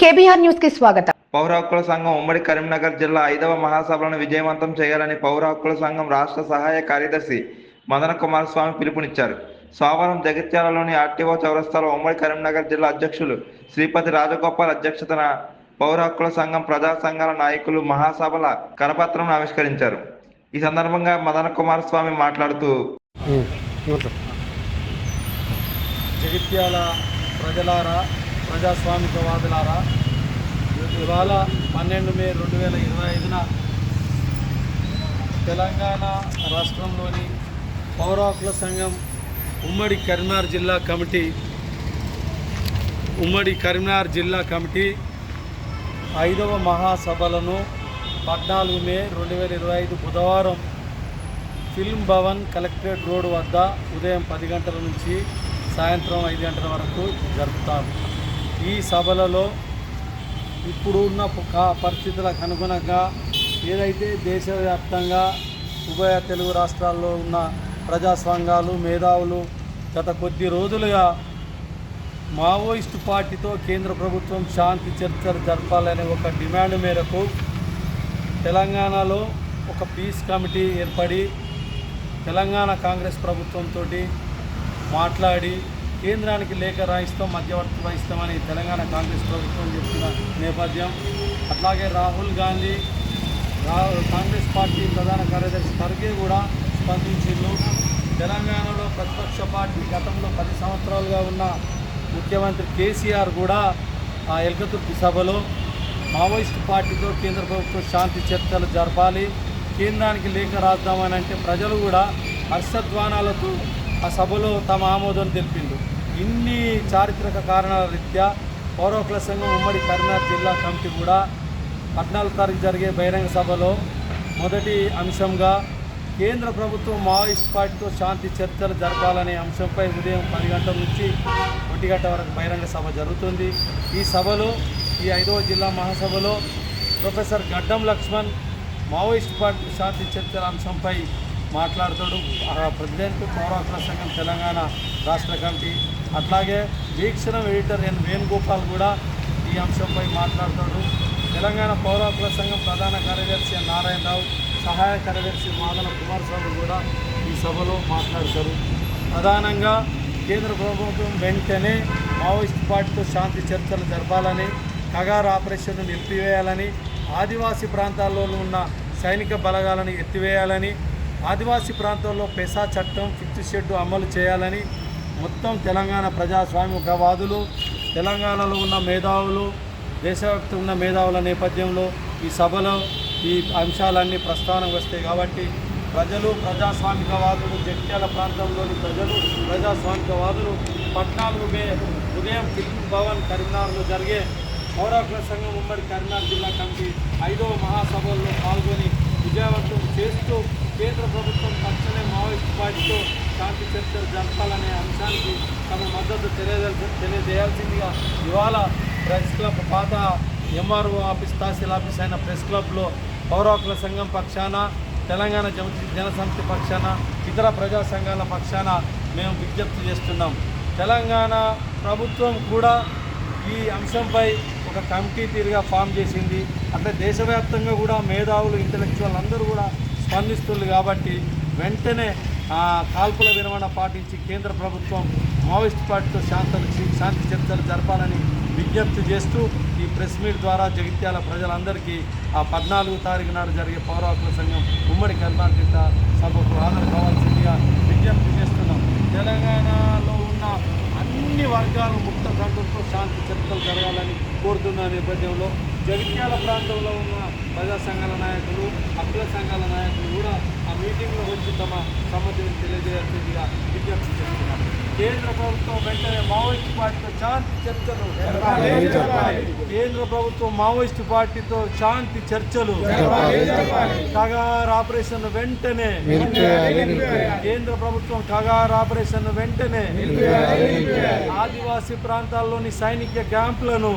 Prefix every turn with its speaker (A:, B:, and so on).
A: KBR news కి స్వాగతం.
B: పౌర హక్కుల సంఘం ఉమ్మడి కరీంనగర్ జిల్లా 5వ మహాసభలను విజయవంతం చేయాలని పౌర హక్కుల సంఘం రాష్ట్ర సహాయ కార్యదర్శి మదన కుమార్ స్వామి పిలుపునిచ్చారు. సోమవారం జగిత్యాలలోని ఆర్టీఓ చౌరస్తాలో ఉమ్మడి కరీంనగర్ జిల్లా అధ్యక్షులు శ్రీపతి రాజగోపాల్ అధ్యక్షతన పౌర హక్కుల సంఘం ప్రజా సంఘాల నాయకులు మహాసభల కరపత్రం ఆవిష్కరించారు. ఈ సందర్భంగా మదన కుమార్ స్వామి మాట్లాడుతూ
C: జగిత్యాల ప్రజలారా, ప్రజాస్వామికవాదులారా, ఇవాళ 12 మే 2025న తెలంగాణ రాష్ట్రంలోని పౌర హక్కుల సంఘం ఉమ్మడి కరీంనగర్ జిల్లా కమిటీ 5వ మహాసభలను 14 మే 2025 బుధవారం ఫిల్మ్ భవన్ కలెక్టరేట్ రోడ్ వద్ద ఉదయం 10 గంటల నుంచి సాయంత్రం 5 గంటల వరకు జరుపుతారు. ఈ సభలలో ఇప్పుడు ఉన్న పరిస్థితులకు అనుగుణంగా ఏదైతే దేశవ్యాప్తంగా ఉభయ తెలుగు రాష్ట్రాల్లో ఉన్న ప్రజా సంఘాలు, మేధావులు గత కొద్ది రోజులుగా మావోయిస్టు పార్టీతో కేంద్ర ప్రభుత్వం శాంతి చర్చలు జరపాలనే ఒక డిమాండ్ మేరకు తెలంగాణలో ఒక పీస్ కమిటీ ఏర్పడి తెలంగాణ కాంగ్రెస్ ప్రభుత్వంతో మాట్లాడి కేంద్రానికి లేఖ రాయిస్తాం, మధ్యవర్తి వహిస్తామని తెలంగాణ కాంగ్రెస్ ప్రభుత్వం చెప్పిన నేపథ్యం. అట్లాగే రాహుల్ గాంధీ కాంగ్రెస్ పార్టీ ప్రధాన కార్యదర్శి ఖర్గే కూడా స్పందించిండు. తెలంగాణలో ప్రతిపక్ష పార్టీ గతంలో 10 సంవత్సరాలుగా ఉన్న ముఖ్యమంత్రి కేసీఆర్ కూడా ఆ ఎల్కతుర్తి సభలో మావోయిస్టు పార్టీతో కేంద్ర ప్రభుత్వం శాంతి చర్చలు జరపాలి, కేంద్రానికి లేఖ రాద్దామని అంటే ప్రజలు కూడా హర్షధ్వానాలతో ఆ సభలో తమ ఆమోదం తెలిపిండు. ఇన్ని చారిత్రక కారణాల రీత్యా పౌర హక్కుల సంఘం ఉమ్మడి కరీంనగర్ జిల్లా కమిటీ కూడా 14వ తారీఖు జరిగే బహిరంగ సభలో మొదటి అంశంగా కేంద్ర ప్రభుత్వం మావోయిస్ట్ పార్టీతో శాంతి చర్చలు జరపాలనే అంశంపై ఉదయం 10 గంటల నుంచి 1 గంట వరకు బహిరంగ సభ జరుగుతుంది. ఈ సభలో ఈ 5వ జిల్లా మహాసభలో ప్రొఫెసర్ గడ్డం లక్ష్మణ్ మావోయిస్ట్ పార్టీ శాంతి చర్చల అంశంపై మాట్లాడతాడు. ప్రెసిడెంట్ పౌర హక్కుల సంఘం తెలంగాణ రాష్ట్ర కమిటీ. అట్లాగే వీక్షణ ఎడిటర్ ఎన్ వేణుగోపాల్ కూడా ఈ అంశంపై మాట్లాడతాడు. తెలంగాణ పౌర హక్కుల సంఘం ప్రధాన కార్యదర్శి నారాయణరావు, సహాయ కార్యదర్శి మదన కుమార్ స్వామి కూడా ఈ సభలో మాట్లాడతారు. ప్రధానంగా కేంద్ర ప్రభుత్వం వెంటనే మావోయిస్ట్ పార్టీతో శాంతి చర్చలు జరపాలని, కగార్ ఆపరేషన్ను నిలిపివేయాలని, ఆదివాసీ ప్రాంతాల్లో ఉన్న సైనిక బలగాలను ఎత్తివేయాలని, ఆదివాసీ ప్రాంతాల్లో పెసా చట్టం 5th షెడ్యూల్ అమలు చేయాలని మొత్తం తెలంగాణ ప్రజాస్వామికవాదులు, తెలంగాణలో ఉన్న మేధావులు, దేశవ్యాప్తంగా ఉన్న మేధావుల నేపథ్యంలో ఈ సభలో ఈ అంశాలన్నీ ప్రస్తావనకు వస్తాయి. కాబట్టి ప్రజలు, ప్రజాస్వామికవాదులు, జగిత్యాల ప్రాంతంలోని ప్రజలు, ప్రజాస్వామికవాదులు 14 మే ఉదయం ఫిల్మ్ భవన్ కరీంనగర్లో జరిగే పౌర హక్కుల సంఘం ఉమ్మడి కరీంనగర్ జిల్లా కమిటీ 5వ మహాసభల్లో పాల్గొని విజయవంతం చేస్తూ కేంద్ర ప్రభుత్వం తక్షణమే మావోయిస్ట్ పార్టీతో శాంతి చర్చలు జరపాలనే అంశానికి తమ మద్దతు తెలియజేయాల్సిందిగా ఇవాళ ప్రెస్ క్లబ్, పాత ఎంఆర్ఓ ఆఫీస్, తహసీల్ ఆఫీస్ అయిన ప్రెస్ క్లబ్లో పౌర హక్కుల సంఘం పక్షాన, తెలంగాణ జనసమితి పక్షాన, ఇతర ప్రజా సంఘాల పక్షాన మేము విజ్ఞప్తి చేస్తున్నాం. తెలంగాణ ప్రభుత్వం కూడా ఈ అంశంపై ఒక కమిటీ తీరుగా ఫామ్ చేసింది. అంటే దేశవ్యాప్తంగా కూడా మేధావులు, ఇంటలెక్చువల్ అందరూ కూడా స్పందిస్తుంది. కాబట్టి వెంటనే కాల్పుల విరమణ పాటించి కేంద్ర ప్రభుత్వం మావోయిస్ట్ పార్టీతో శాంతి చర్చలు జరపాలని విజ్ఞప్తి చేస్తూ ఈ ప్రెస్ మీట్ ద్వారా జగిత్యాల ప్రజలందరికీ ఆ 14వ తారీఖు నాడు జరిగే పౌర హక్కుల సంఘం ఉమ్మడి కరీంనగర్ జిల్లా సభకు హాజరు కావాల్సిందిగా విజ్ఞప్తి చేస్తున్నాం. తెలంగాణలో ఉన్న అన్ని వర్గాలు ముక్త కంఠంతో శాంతి చర్చలు జరగాలని కోరుతున్న నేపథ్యంలో జగిత్యాల ప్రాంతంలో ఉన్న ప్రజా సంఘాల నాయకులు, హక్కుల సంఘాల నాయకులు కూడా ఆ మీటింగ్లో వచ్చి తమ సమ్మతిని తెలియజేయాల్సిందిగా విజ్ఞప్తి చేస్తున్నారు. కేంద్ర ప్రభుత్వం వెంటనే మావోయిస్టు పార్టీతో శాంతి చర్చలు, కేంద్ర ప్రభుత్వం మావోయిస్టు పార్టీతో శాంతి చర్చలు, కగార్ ఆపరేషన్ వెంటనే, కేంద్ర ప్రభుత్వం కగార్ ఆపరేషన్ వెంటనే, ఆదివాసీ ప్రాంతాల్లోని సైనిక క్యాంపులను